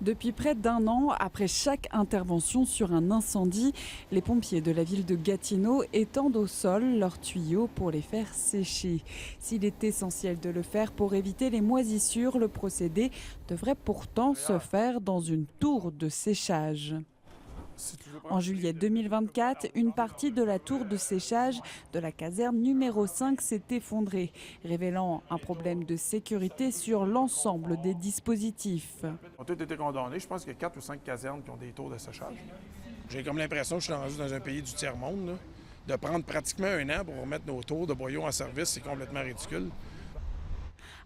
Depuis près d'1 an, après chaque intervention sur un incendie, les pompiers de la ville de Gatineau étendent au sol leurs tuyaux pour les faire sécher. S'il est essentiel de le faire pour éviter les moisissures, le procédé devrait pourtant se faire dans une tour de séchage. En juillet 2024, une partie de la tour de séchage de la caserne numéro 5 s'est effondrée, révélant un problème de sécurité sur l'ensemble des dispositifs. Ils ont tous été condamnés. Je pense qu'il y a 4 ou 5 casernes qui ont des tours de séchage. J'ai comme l'impression que je suis rendu dans un pays du tiers-monde. Là. De prendre pratiquement 1 an pour remettre nos tours de boyaux en service, c'est complètement ridicule.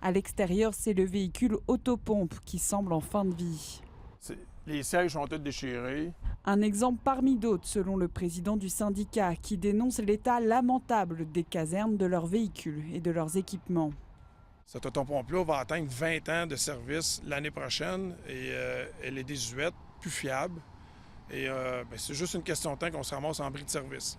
À l'extérieur, c'est le véhicule autopompe qui semble en fin de vie. Les sièges sont tous déchirés. Un exemple parmi d'autres, selon le président du syndicat, qui dénonce l'état lamentable des casernes, de leurs véhicules et de leurs équipements. Cette autopompe-là va atteindre 20 ans de service l'année prochaine et elle est désuète, plus fiable. Et c'est juste une question de temps qu'on se ramasse en bris de service.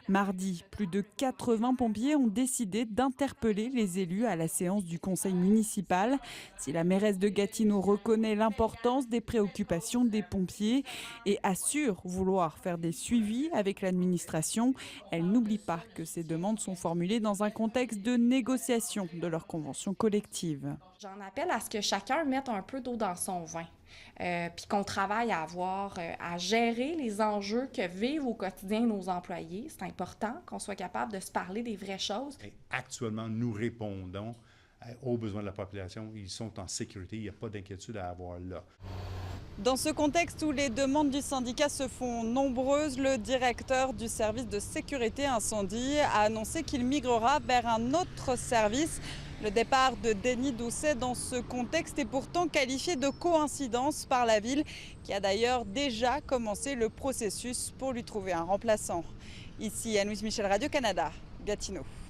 Mardi, plus de 80 pompiers ont décidé d'interpeller les élus à la séance du conseil municipal. Si la mairesse de Gatineau reconnaît l'importance des préoccupations des pompiers et assure vouloir faire des suivis avec l'administration, elle n'oublie pas que ces demandes sont formulées dans un contexte de négociation de leur convention collective. J'en appelle à ce que chacun mette un peu d'eau dans son vin, puis qu'on travaille à gérer les enjeux que vivent au quotidien nos employés. C'est important qu'on soit capable de se parler des vraies choses. Actuellement, nous répondons aux besoins de la population. Ils sont en sécurité, il n'y a pas d'inquiétude à avoir là. Dans ce contexte où les demandes du syndicat se font nombreuses, le directeur du service de sécurité incendie a annoncé qu'il migrera vers un autre service. Le départ de Denis Doucet dans ce contexte est pourtant qualifié de coïncidence par la ville, qui a d'ailleurs déjà commencé le processus pour lui trouver un remplaçant. Ici, Anne-Louise Michel, Radio-Canada, Gatineau.